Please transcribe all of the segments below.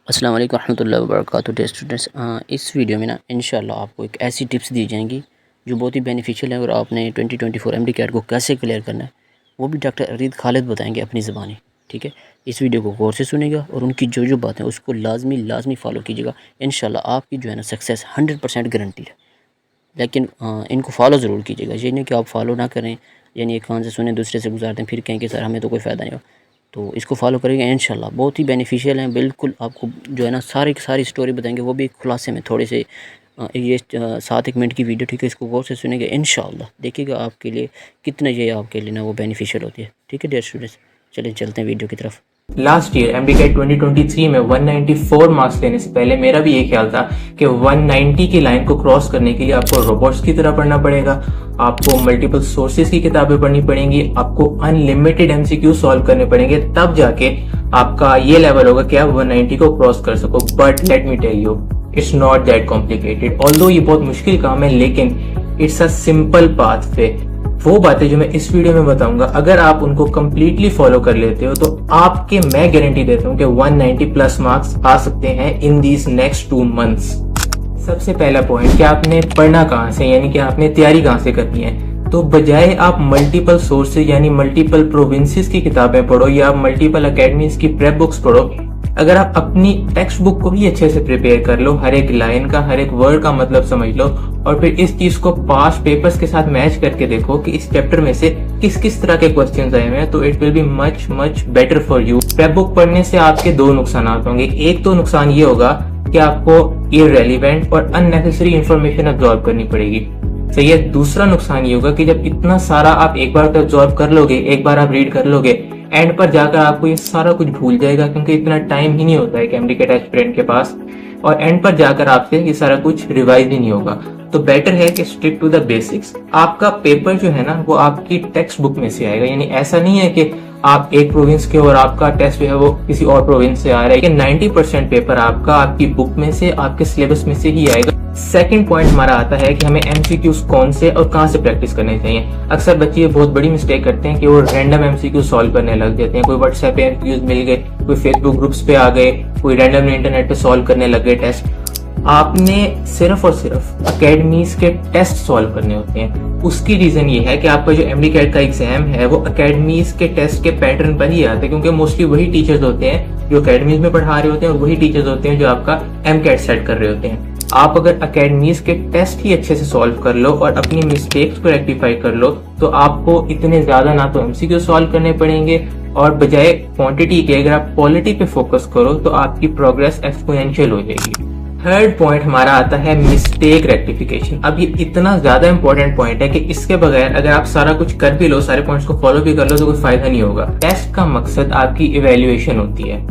अस्सलाम वालेकुम रहमतुल्लाहि व बरकातुहू। डियर स्टूडेंट्स, इस वीडियो में ना इंशाल्लाह आपको एक ऐसी टिप्स दी जाएंगी जो बहुत ही बेनिफिशियल है और आपने 2024 एमडी कैट को कैसे क्लियर करना है वो भी डॉक्टर अरीद खालिद बताएंगे अपनी ज़बानी। ठीक है, इस वीडियो को गौर से सुनेगा और उनकी जो जो बातें उसको लाजमी फ़ॉलो कीजिएगा। इंशाल्लाह आपकी जो है ना सक्सेस 100% गारंटी है। लेकिन इनको फॉलो ज़रूर कीजिएगा। ये नहीं कि आप फॉलो ना करें, यानी एक कान से सुने दूसरे से गुजार दें फिर कहें कि सर हमें तो कोई फ़ायदा नहीं हो। तो इसको फॉलो करेंगे इंशाल्लाह बहुत ही बेनिफिशियल हैं। बिल्कुल आपको जो है ना सारी की सारी स्टोरी बताएंगे, वो भी खुलासे में थोड़े से। ये 7-1 मिनट की वीडियो, ठीक है, इसको गौर से सुनेंगे इंशाल्लाह, देखिएगा आपके लिए कितना ये आपके लिए ना वो बेनिफिशियल होती है। ठीक है डियर स्टूडेंट्स, चलिए चलते हैं वीडियो की तरफ। लास्ट ईयर एमबीकेट 2023 में 194 मार्क्स लेने से पहले मेरा भी ये ख्याल था कि 190 की लाइन को क्रॉस करने के लिए आपको रोबोट्स की तरह पढ़ना पड़ेगा, आपको मल्टीपल सोर्सेज की किताबें पढ़नी पड़ेंगी, आपको अनलिमिटेड एमसीक्यू सॉल्व करने पड़ेंगे, तब जाके आपका ये लेवल होगा कि आप 190 को क्रॉस कर सको। But let me tell you, it's not that complicated. Although ये बहुत मुश्किल काम है, लेकिन it's a simple pathway. वो बातें जो मैं इस वीडियो में बताऊंगा, अगर आप उनको कंप्लीटली फॉलो कर लेते हो तो आपके, मैं गारंटी देता हूँ कि 190 प्लस मार्क्स आ सकते हैं इन दीज नेक्स्ट 2 मंथ्स। सबसे पहला पॉइंट कि आपने पढ़ना कहाँ से, यानी कि आपने तैयारी कहाँ से करनी है। तो बजाय आप मल्टीपल सोर्सेज यानी मल्टीपल प्रोविंसेस की किताबें पढ़ो या आप मल्टीपल अकेडमीज की प्रेप बुक्स पढ़ो, अगर आप अपनी टेक्स्ट बुक को ही अच्छे से प्रिपेयर कर लो, हर एक लाइन का, हर एक वर्ड का मतलब समझ लो, और फिर इस चीज को पास्ट पेपर्स के साथ मैच करके देखो कि इस चैप्टर में से किस किस तरह के क्वेश्चंस आए हुए हैं, तो it will be much much better for you. Prep book पढ़ने से आपके 2 नुकसान होंगे। एक तो नुकसान ये होगा कि आपको इररेलेवेंट और अननेसेसरी इंफॉर्मेशन अब्सॉर्ब करनी पड़ेगी, सही है। दूसरा नुकसान ये होगा कि जब इतना सारा आप एक बार अब्सॉर्ब कर लोगे, एक बार आप रीड कर लोगे, एंड पर जाकर आपको ये सारा कुछ भूल जाएगा, क्योंकि इतना टाइम ही नहीं होता है एमडीकेट एस्पिरेंट के पास, और एंड पर जाकर आपसे ये सारा कुछ रिवाइज ही नहीं होगा। तो बेटर है कि स्टिक टू द बेसिक्स। आपका पेपर जो है ना वो आपकी टेक्स्ट बुक में से आएगा, यानी ऐसा नहीं है कि आप एक प्रोविंस के और आपका टेस्ट जो है वो किसी और प्रोविंस से आ रहा है, कि 90% पेपर आपका आपकी बुक में से, आपके सिलेबस में से ही आएगा। सेकंड पॉइंट हमारा आता है कि हमें एमसीक्यूज कौन से और कहां से प्रैक्टिस करने चाहिए। अक्सर बच्चे ये बहुत बड़ी मिस्टेक करते हैं कि वो रैंडम एमसीक्यू सॉल्व करने लग जाते हैं। कोई व्हाट्सएप पे एमसीक्यूज मिल गए, कोई फेसबुक ग्रुप्स पे आ गए, कोई रैंडम इंटरनेट पे सॉल्व करने लग गए टेस्ट। आपने सिर्फ और सिर्फ अकेडमीज के टेस्ट सॉल्व करने होते हैं। उसकी रीजन ये है कि आपका जो एमडीकेट का एग्जाम है वो अकेडमीज के टेस्ट के पैटर्न पर ही आता है, क्योंकि मोस्टली वही टीचर्स होते हैं जो अकेडमीज में पढ़ा रहे होते हैं और वही टीचर्स होते हैं जो आपका एमकेट सेट कर रहे होते हैं। आप अगर अकेडमीज के टेस्ट ही अच्छे से सॉल्व कर लो और अपनी मिस्टेक्स को रेक्टिफाई कर लो, तो आपको इतने ज्यादा ना तो एमसीक्यू सॉल्व करने पड़ेंगे, और बजाय क्वांटिटी के अगर आप क्वालिटी पे फोकस करो तो आपकी प्रोग्रेस एक्सपोनेंशियल हो जाएगी। थर्ड पॉइंट हमारा आता है मिस्टेक रेक्टिफिकेशन। अब ये इतना ज्यादा इंपॉर्टेंट पॉइंट है कि इसके बगैर अगर आप सारा कुछ कर भी लो, सारे पॉइंट्स को फॉलो भी कर लो, तो कोई फायदा नहीं होगा। टेस्ट का मकसद आपकी इवेल्युएशन होती है।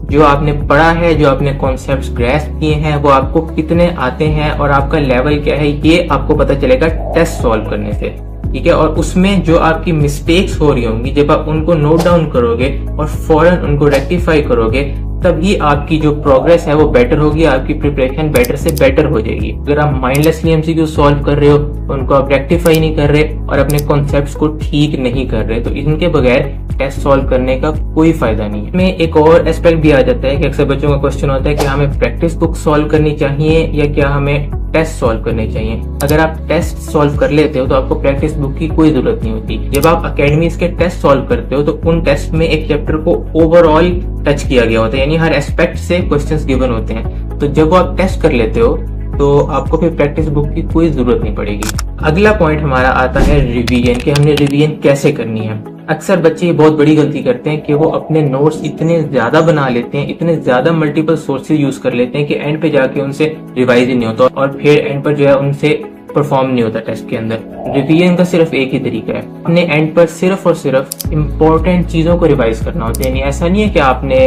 जो आपने पढ़ा है, जो आपने कॉन्सेप्ट्स ग्रैस्प किए हैं, वो आपको कितने आते हैं और आपका लेवल क्या है, ये आपको पता चलेगा टेस्ट सॉल्व करने से, ठीक है। और उसमें जो आपकी मिस्टेक्स हो रही होंगी, जब आप उनको नोट डाउन करोगे और फौरन उनको रेक्टिफाई करोगे, तभी आपकी जो प्रोग्रेस है वो बेटर होगी, आपकी प्रिपरेशन बेटर से बेटर हो जाएगी। अगर आप माइंडलेसली एमसीक्यू सॉल्व कर रहे हो, उनको आप रेक्टिफाई नहीं कर रहे और अपने कॉन्सेप्ट्स को ठीक नहीं कर रहे, तो इनके बगैर टेस्ट सॉल्व करने का कोई फायदा नहीं है। इसमें एक और एस्पेक्ट भी आ जाता है कि अक्सर बच्चों का क्वेश्चन होता है कि हमें प्रैक्टिस बुक सॉल्व करनी चाहिए या क्या हमें टेस्ट सॉल्व करने चाहिए। अगर आप टेस्ट सॉल्व कर लेते हो तो आपको प्रैक्टिस बुक की कोई जरूरत नहीं होती। जब आप अकेडमीज के टेस्ट सॉल्व करते हो तो उन टेस्ट में एक चैप्टर को ओवरऑल टच किया गया होता है, यानी हर एस्पेक्ट से क्वेश्चंस गिवन होते हैं। तो जब आप टेस्ट कर लेते हो तो आपको फिर प्रैक्टिस बुक की कोई जरूरत नहीं पड़ेगी। अगला पॉइंट हमारा आता है रिवीजन, कि हमने रिवीजन कैसे करनी है। अक्सर बच्चे ये बहुत बड़ी गलती करते हैं कि वो अपने नोट्स इतने ज्यादा बना लेते हैं, इतने ज्यादा मल्टीपल सोर्सेज यूज कर लेते हैं कि एंड पे जाके उनसे रिवाइज ही नहीं होता, और फिर एंड पर जो है उनसे परफॉर्म नहीं होता टेस्ट के अंदर। रिवीजन का सिर्फ एक ही तरीका है, अपने एंड पर सिर्फ और सिर्फ इम्पोर्टेंट चीजों को रिवाइज करना होता है। यानी ऐसा नहीं है कि आपने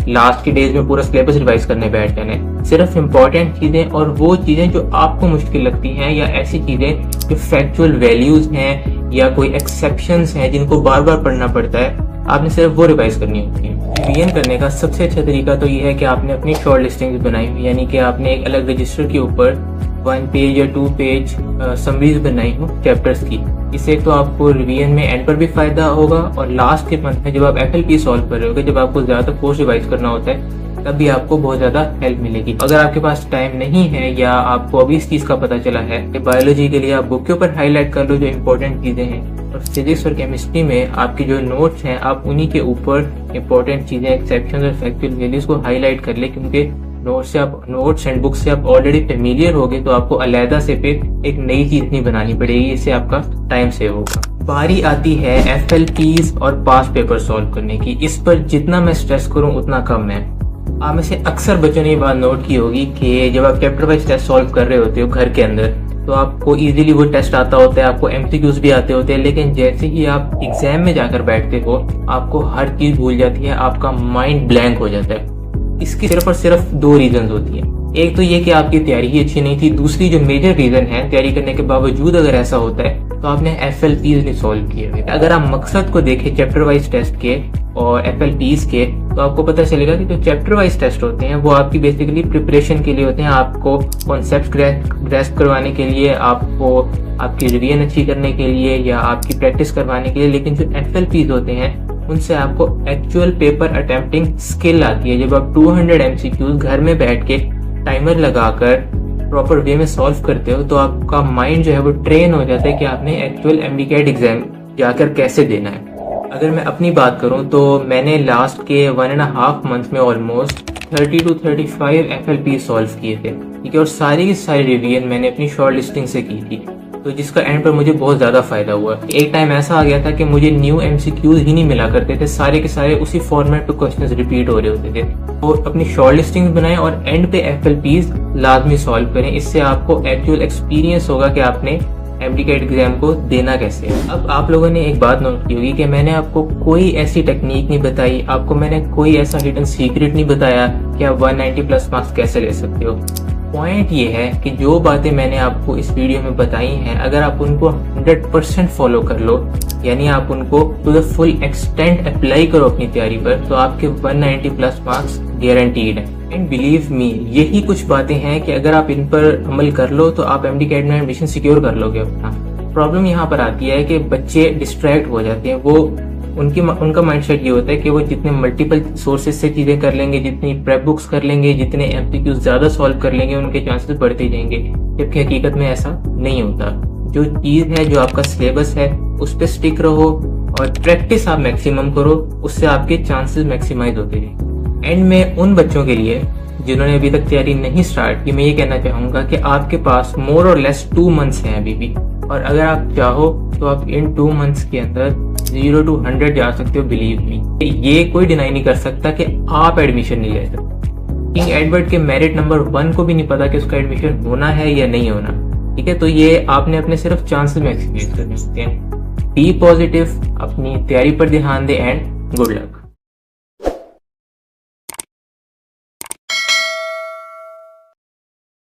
लास्ट के डेज में पूरा सिलेबस रिवाइज करने बैठ जाना है। सिर्फ इम्पोर्टेंट चीजें और वो चीजें जो आपको मुश्किल लगती हैं, या ऐसी चीजें जो फैक्चुअल वैल्यूज हैं या कोई एक्सेप्शंस हैं जिनको बार बार पढ़ना पड़ता है, आपने सिर्फ वो रिवाइज करनी होती है। रिवीजन करने का सबसे अच्छा तरीका तो ये है कि आपने अपनी शॉर्ट लिस्टिंग बनाई हुई, यानी कि आपने एक अलग रजिस्टर के ऊपर 1 पेज या 2 पेज समरीज बनाई हूँ चैप्टर्स की। इससे तो आपको रिवीजन में एंड पर भी फायदा होगा और लास्ट के मंथ में जब आप FLP सॉल्व कर रहे होगे, जब आपको ज्यादा पोस्ट रिवाइज करना होता है, तब भी आपको बहुत ज्यादा हेल्प मिलेगी। अगर आपके पास टाइम नहीं है या आपको अभी इस चीज का पता चला है कि बायोलॉजी के लिए आप बुक के ऊपर हाईलाइट कर लो जो इंपॉर्टेंट चीजें हैं, और फिजिक्स और केमिस्ट्री में आपकी जो नोट्स हैं आप उन्हीं के ऊपर इंपॉर्टेंट चीजें, एक्सेप्शन और फैक्चुअल वैल्यूज को हाईलाइट कर ले, क्योंकि नोट्स एंड बुक्स से आप ऑलरेडी फेमिलियर हो गए, तो आपको अलहदा से फिर एक नई चीज नहीं बनानी पड़ेगी। इससे आपका टाइम सेव होगा। बारी आती है FLPs और पास पेपर सॉल्व करने की। इस पर जितना मैं स्ट्रेस करूं उतना कम है। आप में से अक्सर बच्चों ने ये बात नोट की होगी कि जब आप चैप्टर वाइज टेस्ट सॉल्व कर रहे होते हो घर के अंदर, तो आपको इजीली वो टेस्ट आता होता है, आपको MCQs भी आते होते हैं, लेकिन जैसे ही आप एग्जाम में जाकर बैठते हो आपको हर चीज भूल जाती है, आपका माइंड ब्लैंक हो जाता है। इसकी सिर्फ और सिर्फ 2 रीजन होती है। एक तो ये कि आपकी तैयारी ही अच्छी नहीं थी, दूसरी जो मेजर रीजन है, तैयारी करने के बावजूद अगर ऐसा होता है तो आपने FLPs नहीं सॉल्व किए हुए। अगर आप मकसद को देखें चैप्टर वाइज टेस्ट के और FLPs के, तो आपको पता चलेगा कि जो चैप्टर वाइज टेस्ट होते हैं वो आपकी बेसिकली प्रिपरेशन के लिए होते हैं, आपको कॉन्सेप्ट ग्रेस्प करवाने के लिए, आपको आपकी रिवीजन अच्छी करने के लिए या आपकी प्रैक्टिस करवाने के लिए। लेकिन जो FLPs होते हैं उनसे आपको एक्चुअल पेपर अटेम्प्टिंग स्किल आती है। जब आप 200 MCQs घर में बैठ के टाइमर लगाकर प्रॉपर वे में सॉल्व करते हो, तो आपका माइंड जो है वो ट्रेन हो जाता है कि आपने एक्चुअल MDCAT एग्जाम जाकर कैसे देना है। अगर मैं अपनी बात करूं तो मैंने लास्ट के 1.5 मंथ में ऑलमोस्ट 30 to 35 FLP सॉल्व किए थे, ठीक है, और सारी की सारी रिवीजन मैंने अपनी शॉर्ट लिस्टिंग से की थी, तो जिसका एंड पर मुझे बहुत ज्यादा फायदा हुआ। एक टाइम ऐसा आ गया था कि मुझे न्यू MCQs ही नहीं मिला करते थे, सारे के सारे उसी फॉर्मेट पे क्वेश्चंस रिपीट हो रहे होते थे। तो अपनी शॉर्ट लिस्टिंग बनाएं और एंड पे FLPs लाजमी सॉल्व करें। इससे आपको एक्चुअल एक्सपीरियंस होगा कि आपने MDCAT एग्जाम को देना कैसे है। अब आप लोगों ने एक बात नोट की होगी कि मैंने आपको कोई ऐसी टेक्निक नहीं बताई, आपको मैंने कोई ऐसा हिडन सीक्रेट नहीं बताया कि आप 190+ मार्क्स कैसे ले सकते हो। पॉइंट ये है कि जो बातें मैंने आपको इस वीडियो में बताई हैं, अगर आप उनको 100% फॉलो कर लो, यानी आप उनको to the full extent apply करो अपनी तैयारी पर, तो आपके 190+ मार्क्स गारंटीड है। एंड बिलीव मी, यही कुछ बातें हैं कि अगर आप इन पर अमल कर लो तो आप MDCAT में एडमिशन सिक्योर कर लोगे अपना। प्रॉब्लम यहाँ पर आती है कि बच्चे डिस्ट्रैक्ट हो जाते हैं। वो उनका माइंडसेट ये होता है कि वो जितने मल्टीपल सोर्सेज से चीजें कर लेंगे, जितनी प्रेप बुक्स कर लेंगे, जितने MCQs ज्यादा सॉल्व कर लेंगे, उनके चांसेस बढ़ते जाएंगे, जबकि हकीकत में ऐसा नहीं होता। जो चीज है, जो आपका सिलेबस है, उस पर स्टिक रहो और प्रैक्टिस आप मैक्सिमम करो, उससे आपके चांसेस मैक्सिमाइज होते हैं। एंड में उन बच्चों के लिए जिन्होंने अभी तक तैयारी नहीं स्टार्ट की, मैं ये कहना चाहूंगा कि आपके पास मोर और लेस 2 मंथ्स हैं अभी भी, और अगर आप चाहो तो आप इन 2 मंथ्स के अंदर 0 to 100 जा सकते हो। बिलीव मी, ये कोई डिनाई नहीं कर सकता कि आप एडमिशन नहीं ले सकते। किंग एडवर्ड के मेरिट नंबर 1 को भी नहीं पता कि उसका एडमिशन होना है या नहीं होना, ठीक है। तो ये आपने अपने सिर्फ चांसेस मैक्सिमाइज करने होते हैं। बी पॉजिटिव, अपनी तैयारी पर ध्यान दे एंड गुड लक।